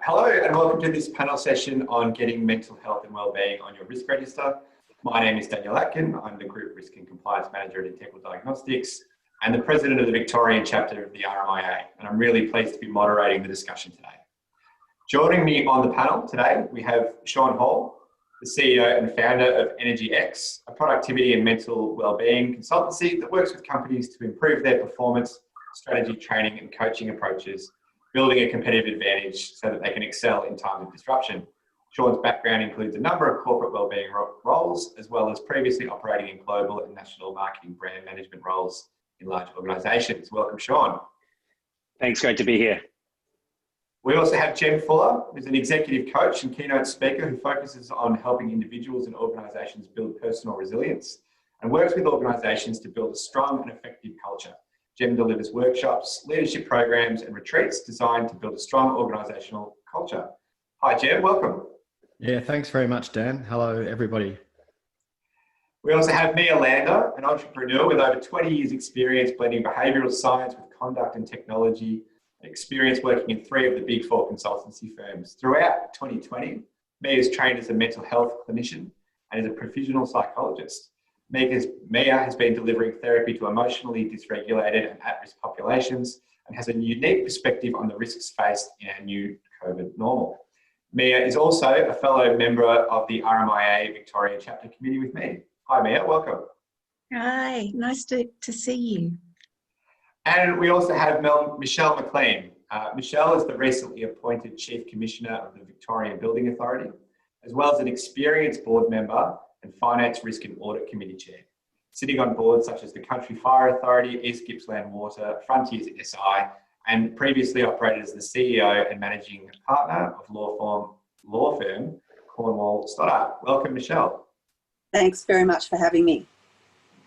Hello and welcome to this panel session on getting mental health and wellbeing on your risk register. My name is Atkin. I'm the Group Risk and Compliance Manager at Integral Diagnostics and the President of the Victorian chapter of the RMIA, and I'm really pleased to be moderating the discussion today. Joining me on the panel today, we have Sean Hall, the CEO and founder of Energx, a productivity and mental wellbeing consultancy that works with companies to improve their performance, strategy, training and coaching approaches, building a competitive advantage so that they can excel in times of disruption. Sean's background includes a number of corporate wellbeing roles, as well as previously operating in global and national marketing brand management roles in large organisations. Welcome, Sean. Thanks, great to be here. We also have Jen Fuller, who's an executive coach and keynote speaker who focuses on helping individuals and organisations build personal resilience and works with organisations to build a strong and effective culture. Jen delivers workshops, leadership programs and retreats designed to build a strong organisational culture. Hi Jen, welcome. Yeah, thanks very much Dan. Hello everybody. We also have Mia Lander, an entrepreneur with over 20 years experience blending behavioural science with conduct and technology, and experience working in 3 of the big 4 consultancy firms. Throughout 2020, Mia is trained as a mental health clinician and is a professional psychologist. Mia has been delivering therapy to emotionally dysregulated and at-risk populations and has a unique perspective on the risks faced in our new COVID normal. Mia is also a fellow member of the RMIA Victorian chapter committee with me. Hi Mia, welcome. Hi, nice to see you. And we also have Michelle McLean. Michelle is the recently appointed Chief Commissioner of the Victorian Building Authority, as well as an experienced board member and Finance, Risk and Audit Committee Chair, sitting on boards such as the Country Fire Authority, East Gippsland Water, Frontiers SI, and previously operated as the CEO and Managing Partner of law firm Cornwall Stoddart. Welcome, Michelle. Thanks very much for having me.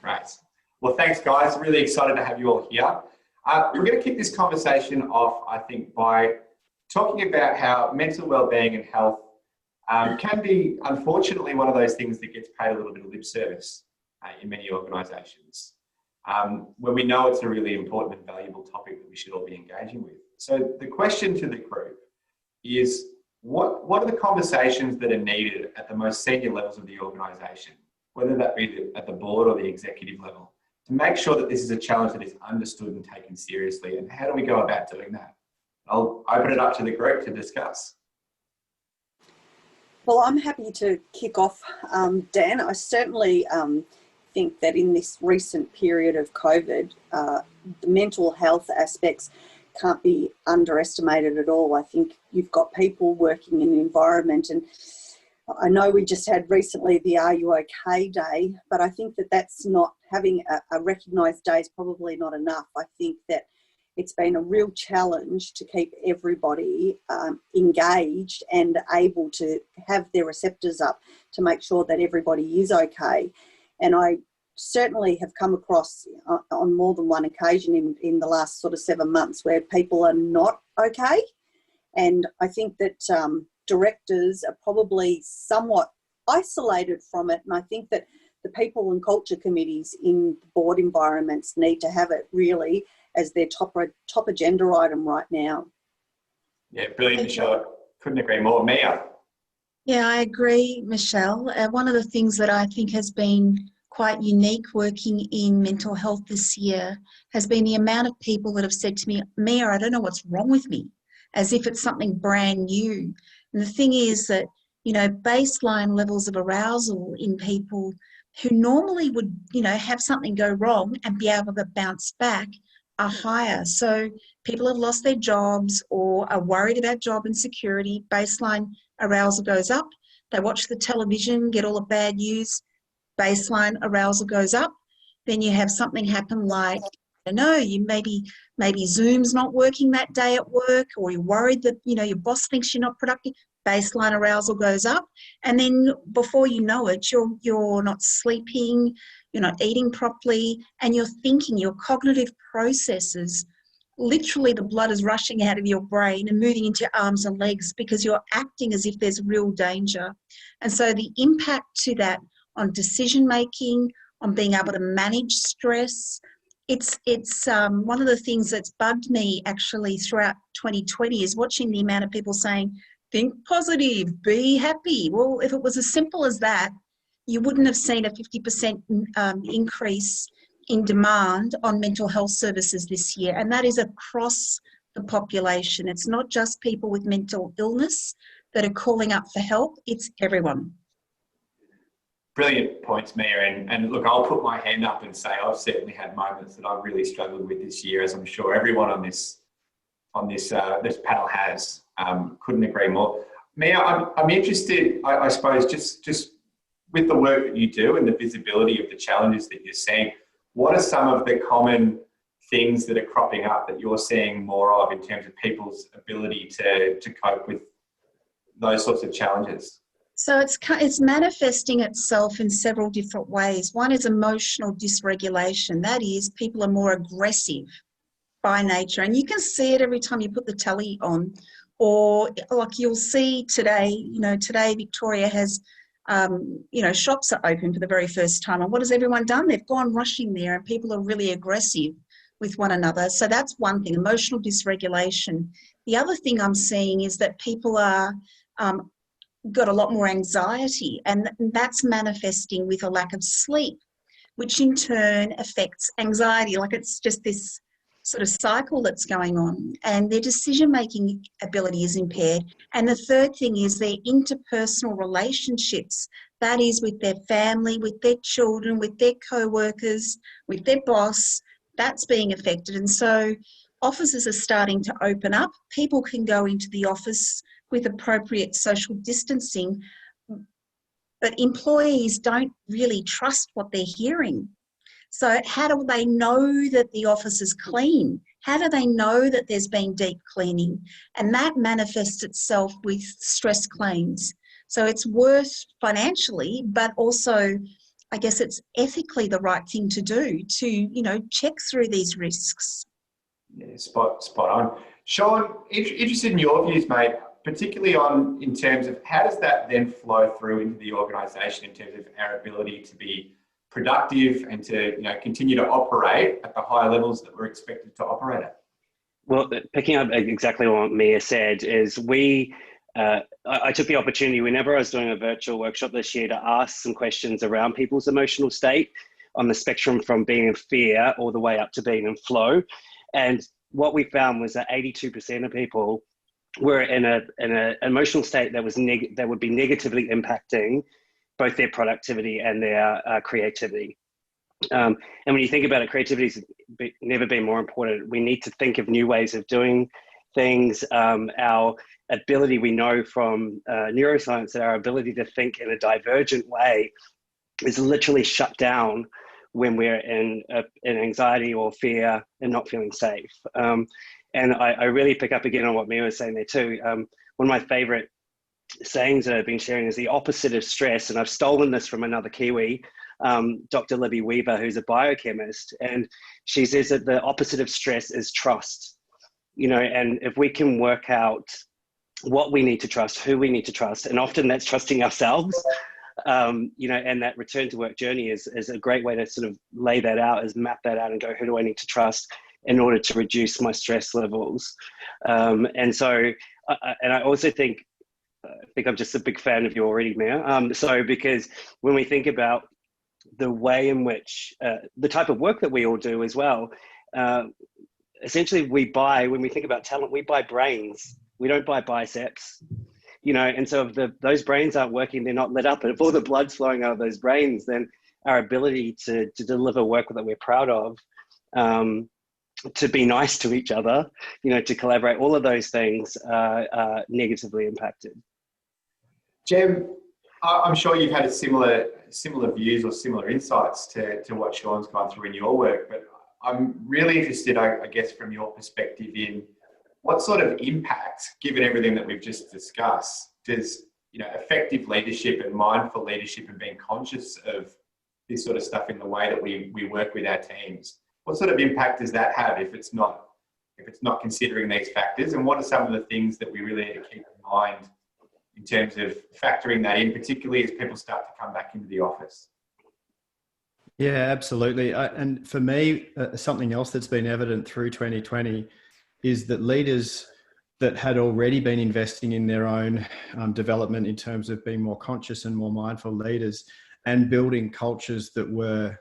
Great. Well, thanks guys. Really excited to have you all here. We're going to kick this conversation off, I think, by talking about how mental wellbeing and health can be, unfortunately, one of those things that gets paid a little bit of lip service in many organisations, when we know it's a really important and valuable topic that we should all be engaging with. So the question to the group is, what are the conversations that are needed at the most senior levels of the organisation, whether that be at the board or the executive level, to make sure that this is a challenge that is understood and taken seriously, and how do we go about doing that? I'll open it up to the group to discuss. Well, I'm happy to kick off, Dan. I certainly think that in this recent period of COVID, the mental health aspects can't be underestimated at all. I think you've got people working in the environment, and I know we just had recently the Are You OK Day, but I think that that's not, having a recognised day is probably not enough. I think that it's been a real challenge to keep everybody engaged and able to have their receptors up to make sure that everybody is okay. And I certainly have come across on more than one occasion in the last sort of 7 months where people are not okay. And I think that directors are probably somewhat isolated from it. And I think that the people and culture committees in board environments need to have it really as their top agenda item right now. Yeah, brilliant, Michelle. Couldn't agree more. Mia? Yeah, I agree, Michelle. One of the things that I think has been quite unique working in mental health this year has been the amount of people that have said to me, Mia, I don't know what's wrong with me, as if it's something brand new. And the thing is that, you know, baseline levels of arousal in people who normally would, you know, have something go wrong and be able to bounce back are higher. So people have lost their jobs or are worried about job insecurity. Baseline arousal goes up. They watch the television, get all the bad news. Baseline arousal goes up. Then you have something happen like, I don't know, you maybe Zoom's not working that day at work, or you're worried that, you know, your boss thinks you're not productive. Baseline arousal goes up, and then before you know it, you're not sleeping, you're not eating properly, and you're thinking, your cognitive processes, literally the blood is rushing out of your brain and moving into your arms and legs because you're acting as if there's real danger. And so the impact to that on decision making, on being able to manage stress, it's one of the things that's bugged me actually throughout 2020 is watching the amount of people saying, think positive, be happy. Well, if it was as simple as that, you wouldn't have seen a 50% increase in demand on mental health services this year. And that is across the population. It's not just people with mental illness that are calling up for help, it's everyone. Brilliant points, Mia. And look, I'll put my hand up and say I've certainly had moments that I've really struggled with this year, as I'm sure everyone on this panel has. Couldn't agree more. Mia, I'm interested, I suppose, just with the work that you do and the visibility of the challenges that you're seeing, what are some of the common things that are cropping up that you're seeing more of in terms of people's ability to cope with those sorts of challenges? So it's manifesting itself in several different ways. One is emotional dysregulation. That is, people are more aggressive by nature. And you can see it every time you put the telly on. Or like you'll see today, today Victoria has, shops are open for the very first time. And what has everyone done? They've gone rushing there and people are really aggressive with one another. So that's one thing, emotional dysregulation. The other thing I'm seeing is that people are got a lot more anxiety, and that's manifesting with a lack of sleep, which in turn affects anxiety. Like it's just this sort of cycle that's going on, and their decision-making ability is impaired. And the third thing is their interpersonal relationships, that is with their family, with their children, with their co-workers, with their boss, that's being affected. And so offices are starting to open up. People can go into the office with appropriate social distancing, but employees don't really trust what they're hearing. So how do they know that the office is clean? How do they know that there's been deep cleaning? And that manifests itself with stress claims. So it's worse financially, but also I guess it's ethically the right thing to do to, check through these risks. Yeah, spot on. Sean, interested in your views, mate, particularly in terms of how does that then flow through into the organisation in terms of our ability to be productive and to continue to operate at the high levels that we're expected to operate at? Well, picking up exactly what Mia said is I took the opportunity whenever I was doing a virtual workshop this year to ask some questions around people's emotional state on the spectrum from being in fear all the way up to being in flow. And what we found was that 82% of people were in an emotional state that that would be negatively impacting both their productivity and their creativity. And when you think about it, creativity's never been more important. We need to think of new ways of doing things. Our ability, we know from neuroscience that our ability to think in a divergent way is literally shut down when we're in anxiety or fear and not feeling safe. And I really pick up again on what Mia was saying there too. One of my favorite sayings that I've been sharing is the opposite of stress. And I've stolen this from another Kiwi, Dr. Libby Weaver, who's a biochemist. And she says that the opposite of stress is trust. And if we can work out what we need to trust, who we need to trust, and often that's trusting ourselves, and that return to work journey is a great way to sort of lay that out, is map that out and go, who do I need to trust in order to reduce my stress levels? And so, and I also think I'm just a big fan of you already, Mia. So because when we think about the way in which the type of work that we all do as well, essentially when we think about talent, we buy brains. We don't buy biceps, and so if those brains aren't working, they're not lit up. And if all the blood's flowing out of those brains, then our ability to deliver work that we're proud of, to be nice to each other, to collaborate, all of those things are negatively impacted. Jem, I'm sure you've had a similar views or similar insights to what Sean's gone through in your work, but I'm really interested, I guess, from your perspective in what sort of impact, given everything that we've just discussed, does effective leadership and mindful leadership and being conscious of this sort of stuff in the way that we work with our teams, what sort of impact does that have if it's not considering these factors? And what are some of the things that we really need to keep in mind in terms of factoring that in, particularly as people start to come back into the office? Yeah, absolutely. And for me, something else that's been evident through 2020 is that leaders that had already been investing in their own development in terms of being more conscious and more mindful leaders and building cultures that were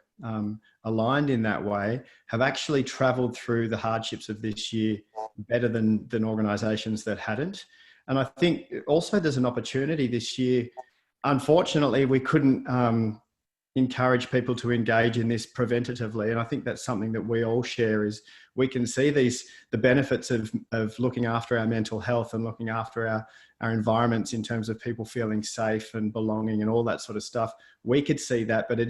aligned in that way have actually traveled through the hardships of this year better than organisations that hadn't. And I think also there's an opportunity this year. Unfortunately, we couldn't encourage people to engage in this preventatively. And I think that's something that we all share, is we can see the benefits of looking after our mental health and looking after our environments in terms of people feeling safe and belonging and all that sort of stuff. We could see that, but it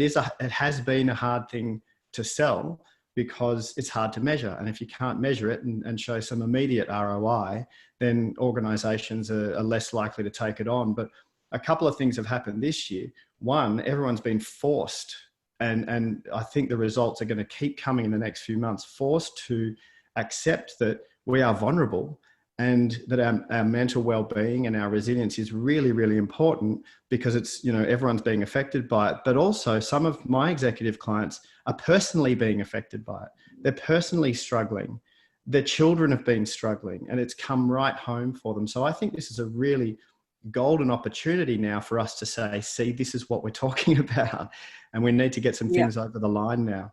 has been a hard thing to sell because it's hard to measure. And if you can't measure it and show some immediate ROI, then organizations are less likely to take it on. But a couple of things have happened this year. One, everyone's been forced, and I think the results are going to keep coming in the next few months, forced to accept that we are vulnerable and that our mental well-being and our resilience is really, really important, because it's, everyone's being affected by it. But also some of my executive clients are personally being affected by it. They're personally struggling. Their children have been struggling, and it's come right home for them. So I think this is a really golden opportunity now for us to say, see, this is what we're talking about, and we need to get some things over the line now.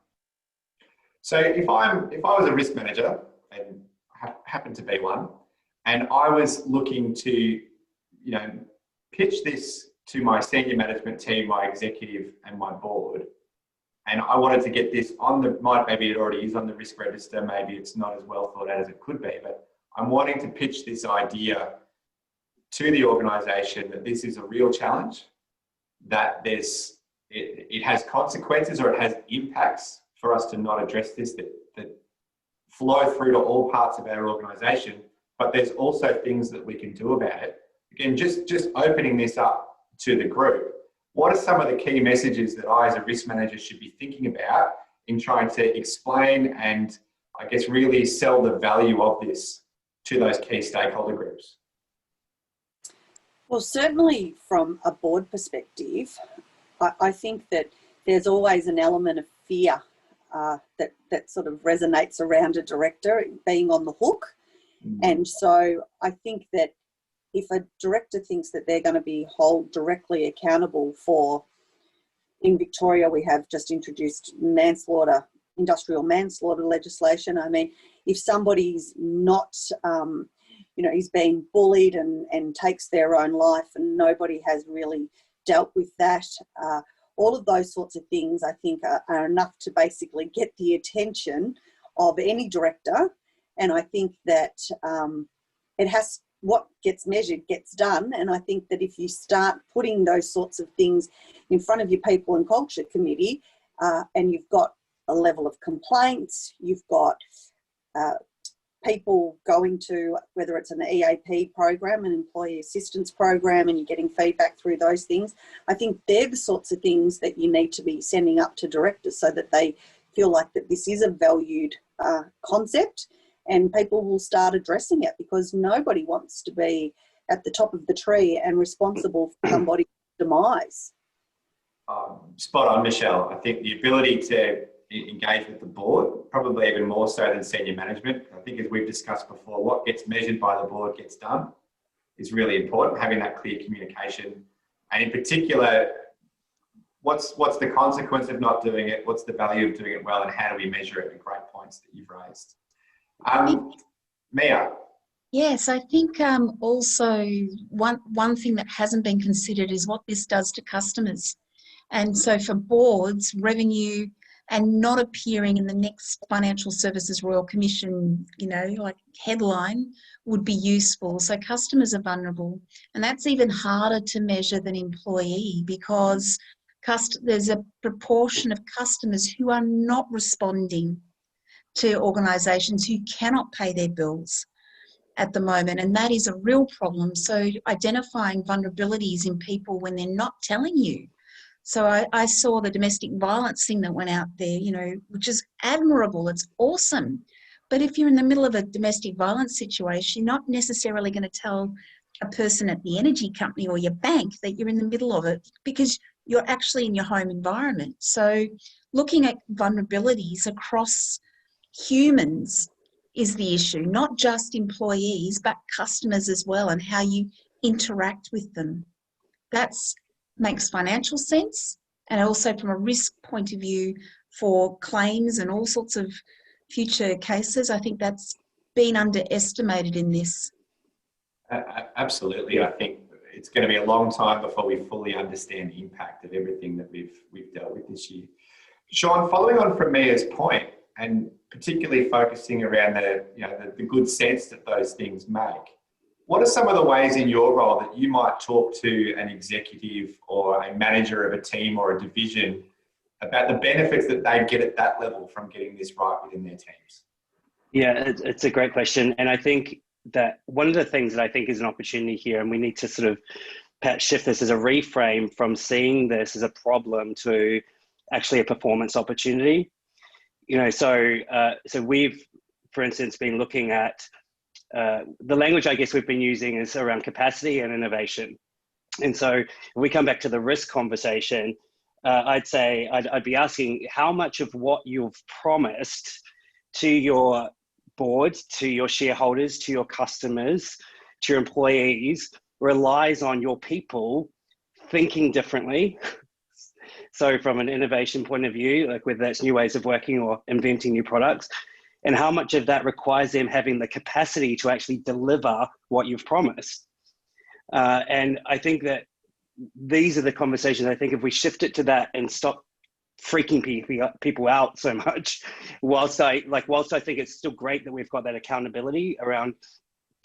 So if I was a risk manager, and happened to be one, and I was looking to, pitch this to my senior management team, my executive and my board, and I wanted to get this maybe it already is on the risk register, maybe it's not as well thought out as it could be, but I'm wanting to pitch this idea to the organisation that this is a real challenge, that it has consequences or it has impacts for us to not address this that flow through to all parts of our organisation, but there's also things that we can do about it. Again, just opening this up to the group, what are some of the key messages that I as a risk manager should be thinking about in trying to explain and, I guess, really sell the value of this to those key stakeholder groups? Well, certainly from a board perspective, I think that there's always an element of fear that sort of resonates around a director being on the hook. And so I think that if a director thinks that they're going to be held directly accountable for, in Victoria, we have just introduced industrial manslaughter legislation. I mean, if somebody's not, he's being bullied and takes their own life and nobody has really dealt with that, all of those sorts of things, I think, are enough to basically get the attention of any director. And I think that what gets measured gets done. And I think that if you start putting those sorts of things in front of your people and culture committee, and you've got a level of complaints, you've got people going to, whether it's an EAP program, an employee assistance program, and you're getting feedback through those things, I think they're the sorts of things that you need to be sending up to directors so that they feel like that this is a valued concept, and people will start addressing it, because nobody wants to be at the top of the tree and responsible for somebody's demise. Spot on, Michelle. I think the ability to engage with the board, probably even more so than senior management. I think, as we've discussed before, what gets measured by the board gets done is really important, having that clear communication. And in particular, what's the consequence of not doing it? What's the value of doing it well? And how do we measure it? The great points that you've raised. Mia? Yes, I think also one thing that hasn't been considered is what this does to customers. And so for boards, revenue and not appearing in the next Financial Services Royal Commission, like headline would be useful. So customers are vulnerable, and that's even harder to measure than employee, because there's a proportion of customers who are not responding to organisations, who cannot pay their bills at the moment, and that is a real problem. So identifying vulnerabilities in people when they're not telling you. So I saw the domestic violence thing that went out there, which is admirable, it's awesome. But if you're in the middle of a domestic violence situation, you're not necessarily going to tell a person at the energy company or your bank that you're in the middle of it, because you're actually in your home environment. So looking at vulnerabilities across humans is the issue, not just employees, but customers as well, and how you interact with them. That makes financial sense, and also from a risk point of view for claims and all sorts of future cases, I think that's been underestimated in this. Absolutely. I think it's going to be a long time before we fully understand the impact of everything that we've dealt with this year. Sean, following on from Mia's point, and particularly focusing around the good sense that those things make, what are some of the ways in your role that you might talk to an executive or a manager of a team or a division about the benefits that they get at that level from getting this right within their teams? Yeah, it's a great question. And I think that one of the things that I think is an opportunity here, and we need to sort of perhaps shift this as a reframe from seeing this as a problem to actually a performance opportunity. So we've, for instance, been looking at the language I guess we've been using is around capacity and innovation. And so if we come back to the risk conversation, I'd say I'd be asking how much of what you've promised to your board, to your shareholders, to your customers, to your employees relies on your people thinking differently. So from an innovation point of view, like whether that's new ways of working or inventing new products, and how much of that requires them having the capacity to actually deliver what you've promised. And I think that these are the conversations, I think if we shift it to that and stop freaking people out so much, whilst I think it's still great that we've got that accountability around,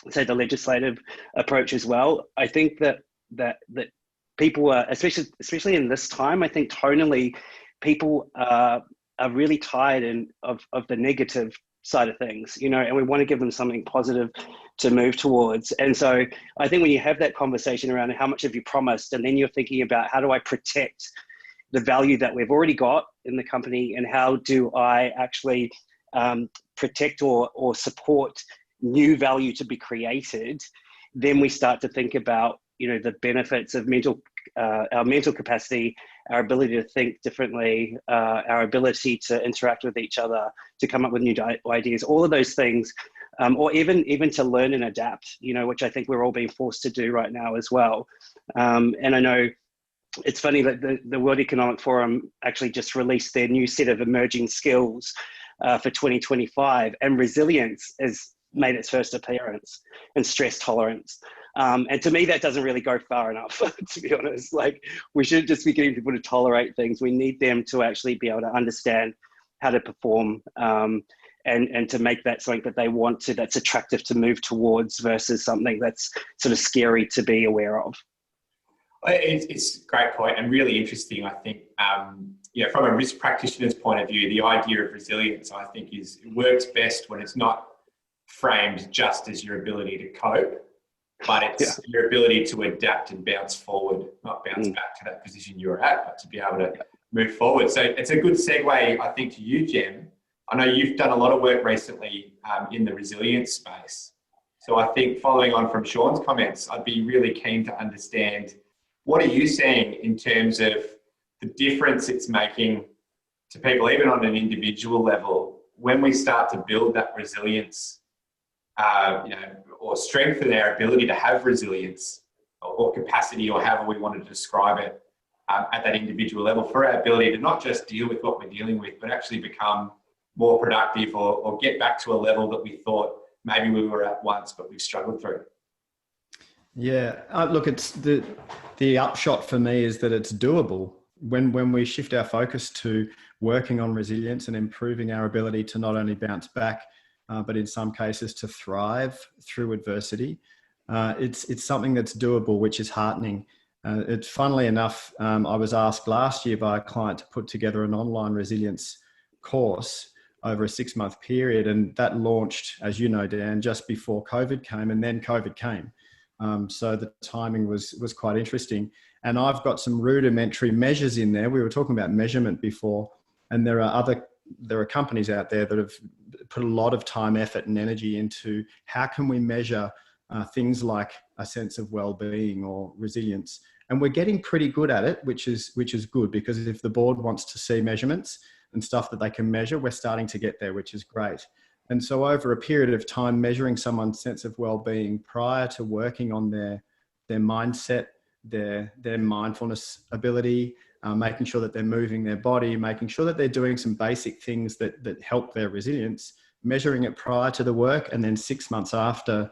say, the legislative approach as well. I think that people are, especially in this time, I think tonally, people are really tired of the negative side of things, and we want to give them something positive to move towards. And so I think when you have that conversation around how much have you promised, and then you're thinking about how do I protect the value that we've already got in the company, and how do I actually protect or support new value to be created, then we start to think about the benefits of our mental capacity, our ability to think differently, our ability to interact with each other, to come up with new ideas, all of those things, or even to learn and adapt, which I think we're all being forced to do right now as well. And I know it's funny that the World Economic Forum actually just released their new set of emerging skills for 2025, and resilience has made its first appearance, and stress tolerance. And to me, that doesn't really go far enough, to be honest. Like, we shouldn't just be getting people to tolerate things. We need them to actually be able to understand how to perform, and to make that something that they want to, that's attractive to move towards, versus something that's sort of scary to be aware of. It's a great point, and really interesting. I think, from a risk practitioner's point of view, the idea of resilience, I think, it works best when it's not framed just as your ability to cope, but it's your ability to adapt and bounce forward, not bounce back to that position you were at, but to be able to move forward. So it's a good segue, I think, to you, Jem. I know you've done a lot of work recently in the resilience space. So I think, following on from Sean's comments, I'd be really keen to understand, what are you seeing in terms of the difference it's making to people, even on an individual level, when we start to build that resilience, or strengthen our ability to have resilience or capacity, or however we want to describe it, at that individual level, for our ability to not just deal with what we're dealing with, but actually become more productive, or get back to a level that we thought maybe we were at once, but we've struggled through. Yeah, look, it's the upshot for me is that it's doable. When we shift our focus to working on resilience and improving our ability to not only bounce back, but in some cases to thrive through adversity, it's something that's doable, which is heartening. It's, funnily enough, I was asked last year by a client to put together an online resilience course over a 6-month period, and that launched, as you know, Dan, just before COVID came, and then COVID came. So the timing was quite interesting. And I've got some rudimentary measures in there. We were talking about measurement before, and there are companies out there that have put a lot of time, effort, and energy into how can we measure things like a sense of well-being or resilience And we're getting pretty good at it, which is good, because if the board wants to see measurements and stuff that they can measure, we're starting to get there, which is great. And so over a period of time, measuring someone's sense of well-being prior to working on their mindset, their mindfulness ability, making sure that they're moving their body, making sure that they're doing some basic things that help their resilience, measuring it prior to the work, and then 6 months after,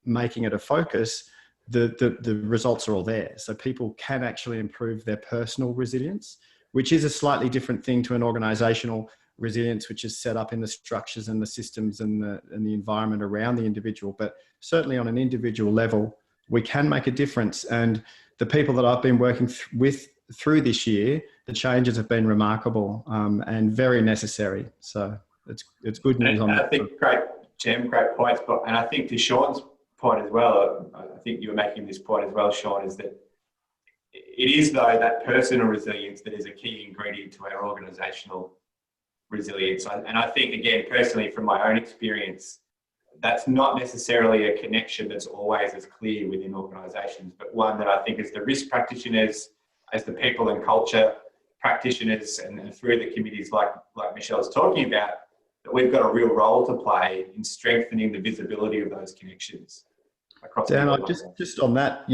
making it a focus, the results are all there. So people can actually improve their personal resilience, which is a slightly different thing to an organizational resilience, which is set up in the structures and the systems and the environment around the individual. But certainly on an individual level, we can make a difference. And the people that I've been working with through this year, the changes have been remarkable and very necessary. So it's good news on that. I think great points. And I think to Sean's point as well, I think you were making this point as well, Sean, is that it is though that personal resilience that is a key ingredient to our organisational resilience. And I think, again, personally from my own experience, that's not necessarily a connection that's always as clear within organisations, but one that I think as the risk practitioners, as the people and culture practitioners, and through the committees like Michelle's talking about, that we've got a real role to play in strengthening the visibility of those connections across. Dan, just on that,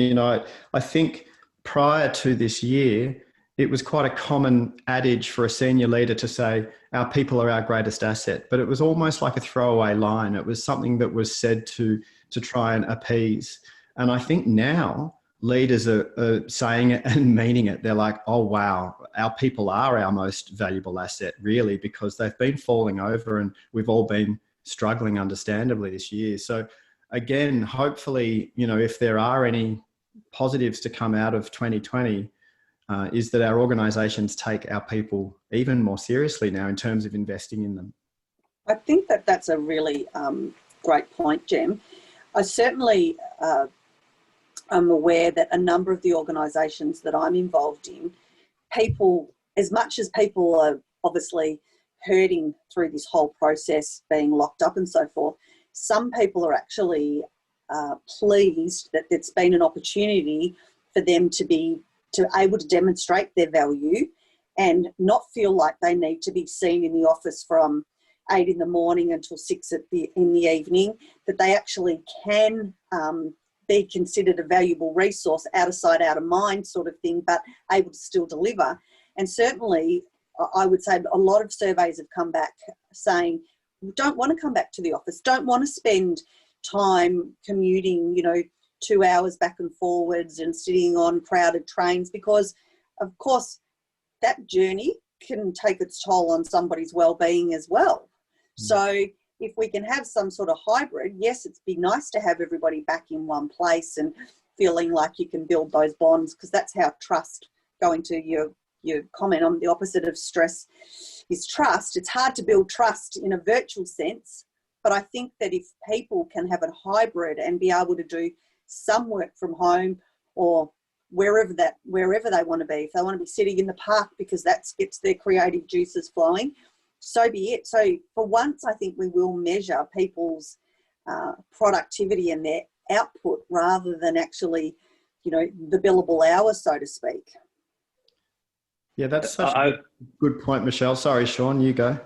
I think prior to this year, it was quite a common adage for a senior leader to say, our people are our greatest asset, but it was almost like a throwaway line. It was something that was said to try and appease. And I think now leaders are saying it and meaning it. They're like, oh, wow, our people are our most valuable asset, really, because they've been falling over and we've all been struggling understandably this year. So again, hopefully, if there are any positives to come out of 2020, is that our organisations take our people even more seriously now in terms of investing in them. I think that's a really great point, Jem. I certainly am aware that a number of the organisations that I'm involved in, people, as much as people are obviously hurting through this whole process, being locked up and so forth, some people are actually pleased that it's been an opportunity for them to be able to demonstrate their value and not feel like they need to be seen in the office from 8 in the morning until 6 in the evening, that they actually can be considered a valuable resource, out of sight, out of mind sort of thing, but able to still deliver. And certainly I would say a lot of surveys have come back saying, don't want to come back to the office, don't want to spend time commuting, 2 hours back and forwards and sitting on crowded trains, because of course that journey can take its toll on somebody's well-being as well. So if we can have some sort of hybrid, yes, it'd be nice to have everybody back in one place and feeling like you can build those bonds, because that's how trust, going to your comment on the opposite of stress is trust. It's hard to build trust in a virtual sense, but I think that if people can have a hybrid and be able to do some work from home or wherever they want to be, if they want to be sitting in the park because that gets their creative juices flowing, so be it. So for once, I think we will measure people's productivity and their output rather than actually, the billable hours, so to speak. Yeah, that's such a good point, Michelle. Sorry, Sean, you go.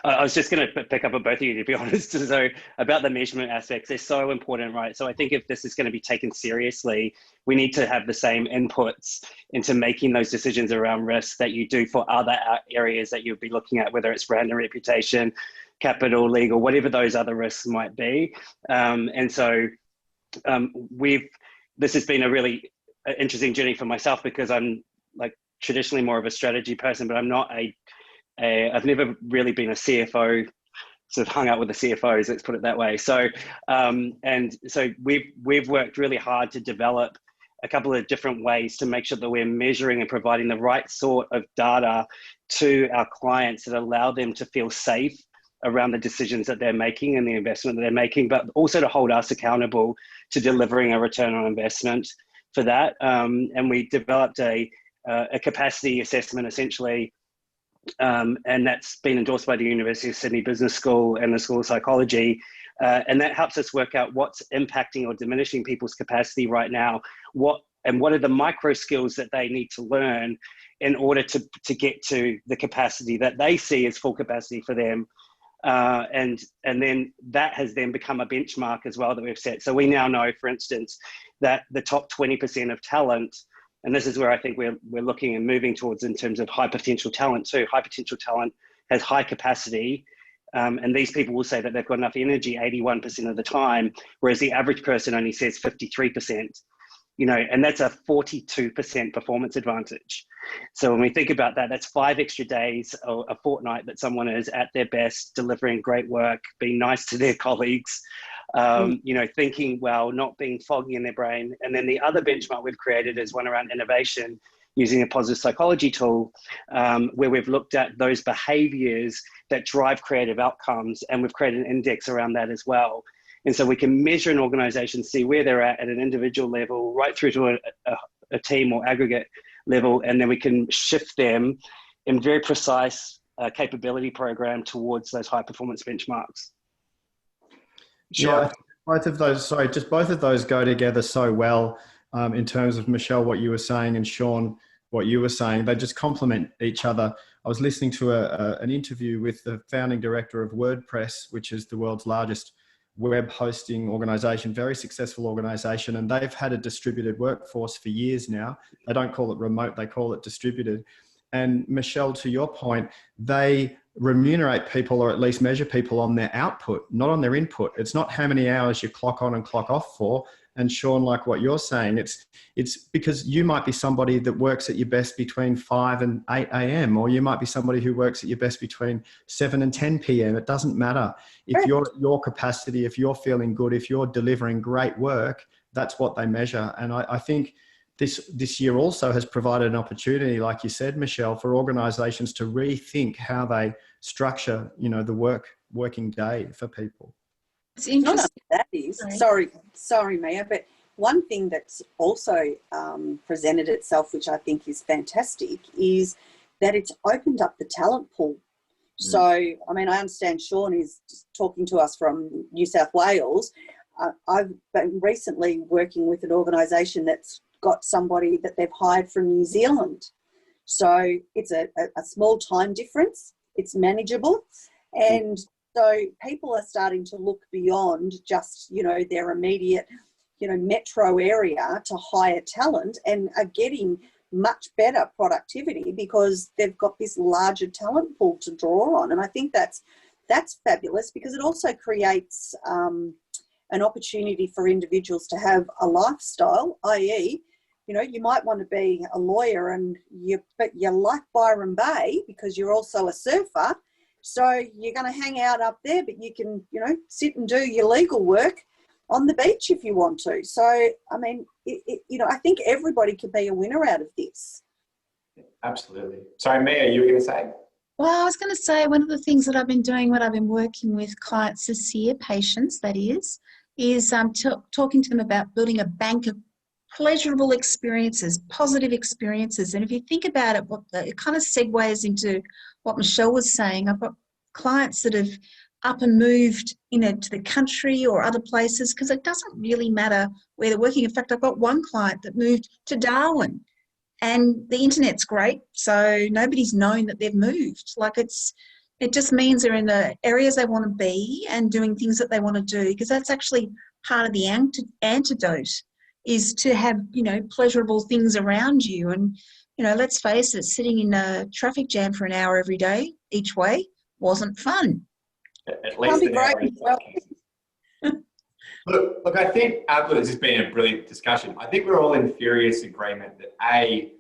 I was just going to pick up on both of you, to be honest. So about the measurement aspects, they're so important, right? So I think if this is going to be taken seriously, we need to have the same inputs into making those decisions around risk that you do for other areas that you'll be looking at, whether it's brand and reputation, capital, legal, whatever those other risks might be. And so this has been a really interesting journey for myself, because I'm like traditionally more of a strategy person, but I'm not I've never really been a CFO, sort of hung out with the CFOs, let's put it that way. So, and so we've worked really hard to develop a couple of different ways to make sure that we're measuring and providing the right sort of data to our clients that allow them to feel safe around the decisions that they're making and the investment that they're making, but also to hold us accountable to delivering a return on investment for that. And we developed a capacity assessment, essentially, and that's been endorsed by the University of Sydney Business School and the School of Psychology. And that helps us work out what's impacting or diminishing people's capacity right now, what and what are the micro skills that they need to learn in order to get to the capacity that they see as full capacity for them. And then that has then become a benchmark as well that we've set. So we now know, for instance, that the top 20% of talent, and this is where I think we're looking and moving towards in terms of high potential talent too. High potential talent has high capacity, and these people will say that they've got enough energy 81% of the time, whereas the average person only says 53%. You know, and that's a 42% performance advantage. So when we think about that, that's 5 extra days or a fortnight that someone is at their best, delivering great work, being nice to their colleagues, you know, thinking well, not being foggy in their brain. And then the other benchmark we've created is one around innovation, using a positive psychology tool, where we've looked at those behaviors that drive creative outcomes, and we've created an index around that as well. And so we can measure an organization, see where they're at an individual level, right through to a team or aggregate level, and then we can shift them in very precise capability program towards those high performance benchmarks. Yeah, both of those go together so well in terms of, Michelle, what you were saying, and Sean, what you were saying. They just complement each other. I was listening to an interview with the founding director of WordPress, which is the world's largest web hosting organization, very successful organization, and they've had a distributed workforce for years now. They don't call it remote, they call it distributed. And Michelle, to your point, they remunerate people, or at least measure people on their output, not on their input. It's not how many hours you clock on and clock off for. And Sean, like what you're saying, it's because you might be somebody that works at your best between 5 and 8 a.m. or you might be somebody who works at your best between 7 and 10 p.m. It doesn't matter. If you're at your capacity, if you're feeling good, if you're delivering great work, that's what they measure. And I think this year also has provided an opportunity, like you said, Michelle, for organizations to rethink how they structure, you know, the working day for people. It's interesting. That is, sorry, Mia, but one thing that's also presented itself, which I think is fantastic, is that it's opened up the talent pool. So, I mean, I understand Sean is talking to us from New South Wales. I've been recently working with an organisation that's got somebody that they've hired from New Zealand. So it's a small time difference. It's manageable. And so people are starting to look beyond just, you know, their immediate, you know, metro area to hire talent, and are getting much better productivity because they've got this larger talent pool to draw on. And I think that's fabulous, because it also creates an opportunity for individuals to have a lifestyle, i.e., you know, you might want to be a lawyer but you like Byron Bay because you're also a surfer. So you're going to hang out up there, but you can, you know, sit and do your legal work on the beach if you want to. So, I mean, you know, I think everybody could be a winner out of this. Absolutely. Sorry, Mia, you were going to say? Well, I was going to say, one of the things that I've been doing when I've been working with clients this year, patients that is talking to them about building a bank of pleasurable experiences, positive experiences. And if you think about it, it kind of segues into what Michelle was saying. I've got clients that have up and moved, you know, to the country or other places, because it doesn't really matter where they're working. In fact, I've got one client that moved to Darwin, and the internet's great, so nobody's known that they've moved. Like, it just means they're in the areas they want to be and doing things that they want to do, because that's actually part of the antidote, is to have, you know, pleasurable things around you. And, you know, let's face it, sitting in a traffic jam for an hour every day each way wasn't fun. At least an hour. Look, I think this has been a brilliant discussion. I think we're all in furious agreement that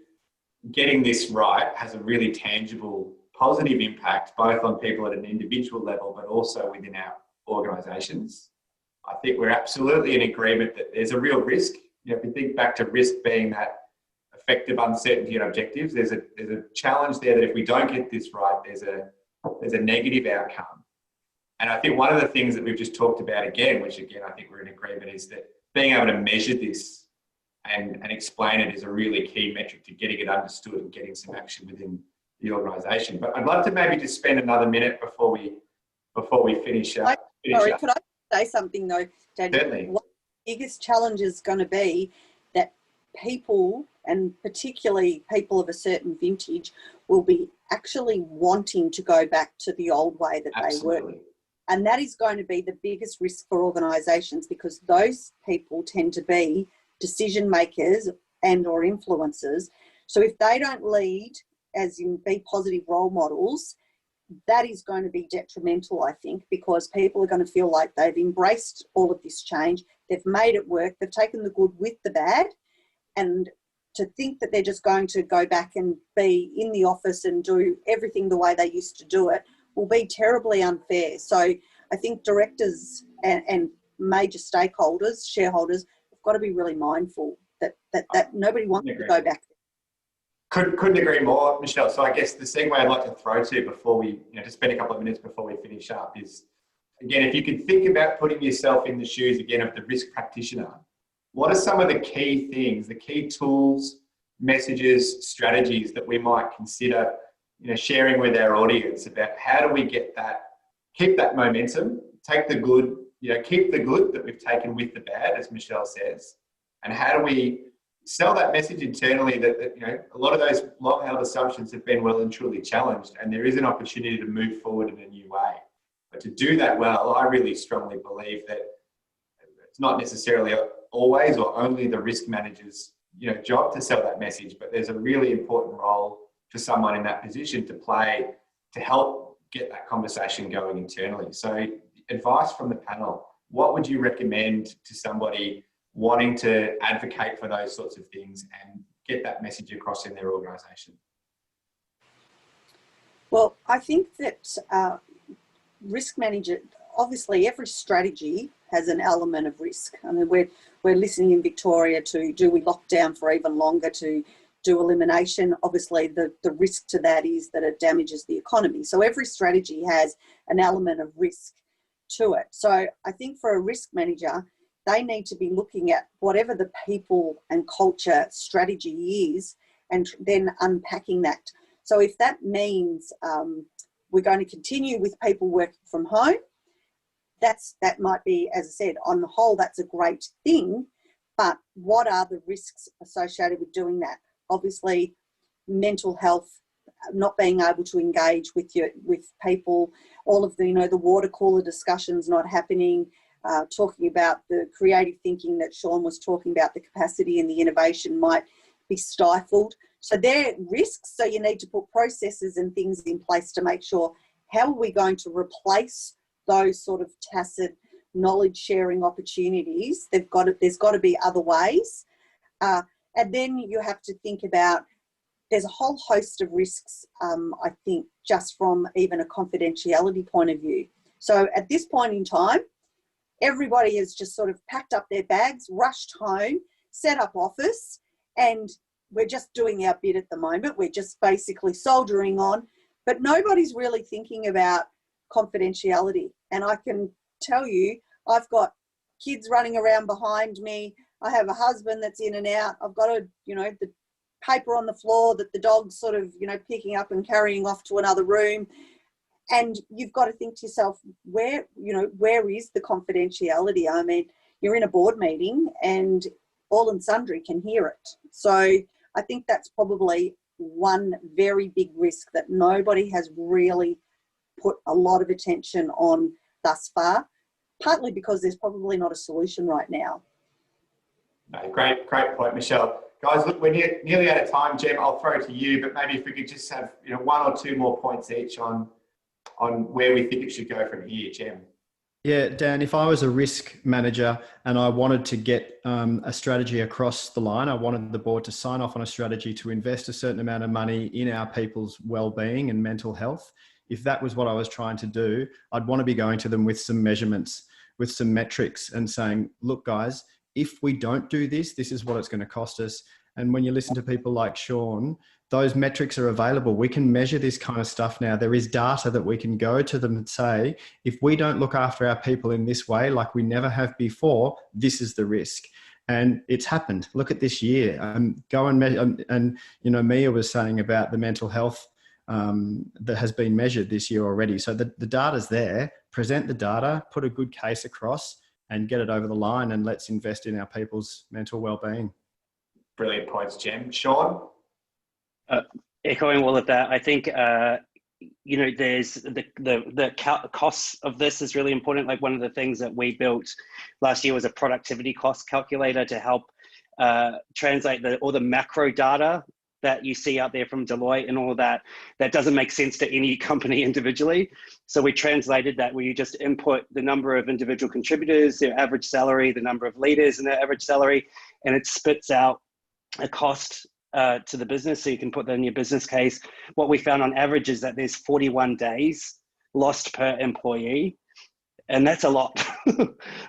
getting this right has a really tangible, positive impact, both on people at an individual level, but also within our organisations. I think we're absolutely in agreement that there's a real risk. You know, if you think back to risk being that effective uncertainty and objectives, there's a challenge there that if we don't get this right, there's a negative outcome. And I think one of the things that we've just talked about again, which again I think we're in agreement, is that being able to measure this and explain it is a really key metric to getting it understood and getting some action within the organisation. But I'd love to maybe just spend another minute before we finish up. Sorry, could I say something though, Daniel? Certainly. What the biggest challenge is going to be that people, and particularly people of a certain vintage, will be actually wanting to go back to the old way that they work. And that is going to be the biggest risk for organisations, because those people tend to be decision makers and or influencers. So if they don't lead, as in be positive role models, that is going to be detrimental, I think, because people are going to feel like they've embraced all of this change, they've made it work, they've taken the good with the bad, and to think that they're just going to go back and be in the office and do everything the way they used to do it will be terribly unfair. So I think directors and major stakeholders, shareholders, have got to be really mindful that nobody wants to go back. Couldn't agree more, Michelle. So I guess the segue I'd like to throw to before we, to spend a couple of minutes before we finish up is, again, if you could think about putting yourself in the shoes again of the risk practitioner, what are some of the key things, the key tools, messages, strategies that we might consider, sharing with our audience about how do we get that, keep that momentum, take the good, keep the good that we've taken with the bad, as Michelle says, and how do we sell that message internally that a lot of those long-held assumptions have been well and truly challenged, and there is an opportunity to move forward in a new way. But to do that well, I really strongly believe that it's not necessarily always or only the risk manager's job to sell that message, but there's a really important role for someone in that position to play to help get that conversation going internally. So advice from the panel, what would you recommend to somebody wanting to advocate for those sorts of things and get that message across in their organisation? Well, I think that risk manager, obviously every strategy has an element of risk. I mean, we're listening in Victoria to, do we lock down for even longer, to do elimination? Obviously the risk to that is that it damages the economy. So every strategy has an element of risk to it. So I think for a risk manager, they need to be looking at whatever the people and culture strategy is and then unpacking that. So if that means we're going to continue with people working from home, that might be, as I said, on the whole, that's a great thing, but what are the risks associated with doing that? Obviously, mental health, not being able to engage with people, all of the, the water cooler discussions not happening, talking about the creative thinking that Sean was talking about, the capacity and the innovation might be stifled. So they're risks. So you need to put processes and things in place to make sure, how are we going to replace those sort of tacit knowledge sharing opportunities? There's got to be other ways. And then you have to think about, there's a whole host of risks, I think, just from even a confidentiality point of view. So at this point in time, everybody has just sort of packed up their bags, rushed home, set up office, and we're just doing our bit at the moment. We're just basically soldiering on, but nobody's really thinking about confidentiality. And I can tell you, I've got kids running around behind me. I have a husband that's in and out. I've got the paper on the floor that the dog's sort of, picking up and carrying off to another room. And you've got to think to yourself, where is the confidentiality? I mean, you're in a board meeting and all and sundry can hear it. So I think that's probably one very big risk that nobody has really put a lot of attention on thus far, partly because there's probably not a solution right now. No, great point, Michelle. Guys, look, we're nearly out of time. Jem, I'll throw it to you, but maybe if we could just have one or two more points each on where we think it should go from here, Jem. Yeah, Dan, if I was a risk manager and I wanted to get a strategy across the line, I wanted the board to sign off on a strategy to invest a certain amount of money in our people's well-being and mental health. If that was what I was trying to do, I'd want to be going to them with some measurements, with some metrics and saying, look, guys, if we don't do this, this is what it's going to cost us. And when you listen to people like Sean, those metrics are available. We can measure this kind of stuff now. There is data that we can go to them and say, if we don't look after our people in this way, like we never have before, this is the risk. And it's happened. Look at this year. Go and measure. And Mia was saying about the mental health that has been measured this year already. So the data's there. Present the data, put a good case across, and get it over the line, and let's invest in our people's mental well-being. Brilliant points, Jem. Sean? Echoing all of that, I think there's the costs of this is really important. Like one of the things that we built last year was a productivity cost calculator to help translate all the macro data that you see out there from Deloitte and all that doesn't make sense to any company individually. So we translated that where you just input the number of individual contributors, their average salary, the number of leaders and their average salary, and it spits out a cost to the business. So you can put that in your business case. What we found on average is that there's 41 days lost per employee. And that's a lot,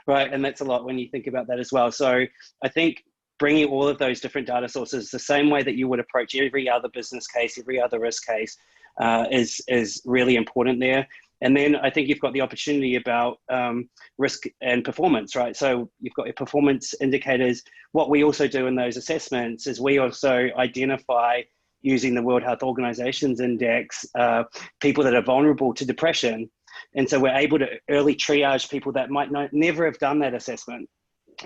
right? And that's a lot when you think about that as well. So I think bringing all of those different data sources, the same way that you would approach every other business case, every other risk case, is really important there. And then I think you've got the opportunity about risk and performance, right? So you've got your performance indicators. What we also do in those assessments is we also identify, using the World Health Organization's index, people that are vulnerable to depression. And so we're able to early triage people that might never have done that assessment.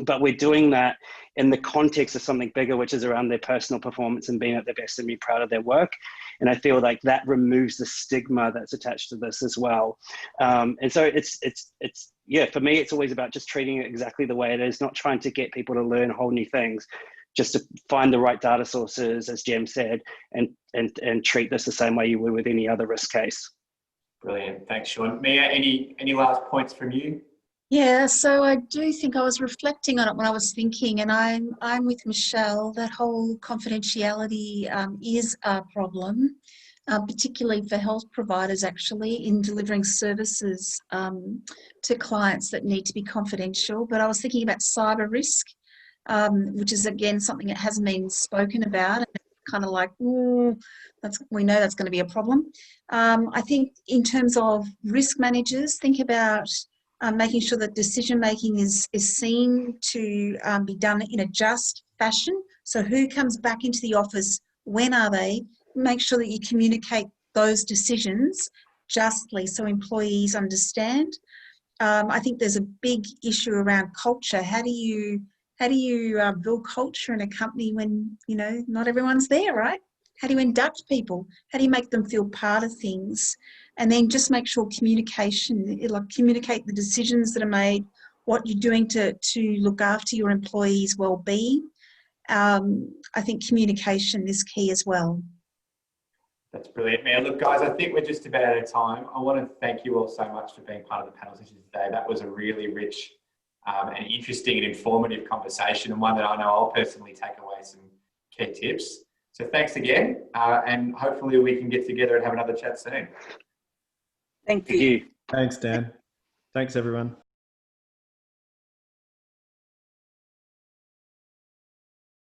But we're doing that in the context of something bigger, which is around their personal performance and being at their best and being proud of their work. And I feel like that removes the stigma that's attached to this as well. And so it's for me, it's always about just treating it exactly the way it is, not trying to get people to learn whole new things, just to find the right data sources, as Jem said, and treat this the same way you would with any other risk case. Brilliant. Thanks, Sean. Mia, any last points from you? Yeah, so I do think I was reflecting on it when I was thinking, and I'm with Michelle. That whole confidentiality is a problem, particularly for health providers, actually, in delivering services to clients that need to be confidential. But I was thinking about cyber risk, which is again something that hasn't been spoken about, and it's kind of like, we know that's going to be a problem. I think in terms of risk managers, think about making sure that decision making is seen to be done in a just fashion. So who comes back into the office, when are they? Make sure that you communicate those decisions justly so employees understand. I think there's a big issue around culture. How do you build culture in a company when not everyone's there, right? How do you induct people? How do you make them feel part of things? And then just make sure communicate the decisions that are made, what you're doing to look after your employees' well-being. I think communication is key as well. That's brilliant, man. Look, guys, I think we're just about out of time. I want to thank you all so much for being part of the panel session today. That was a really rich and interesting and informative conversation, and one that I know I'll personally take away some key tips. So thanks again, and hopefully we can get together and have another chat soon. Thank you. Thanks, Dan. Thanks, everyone.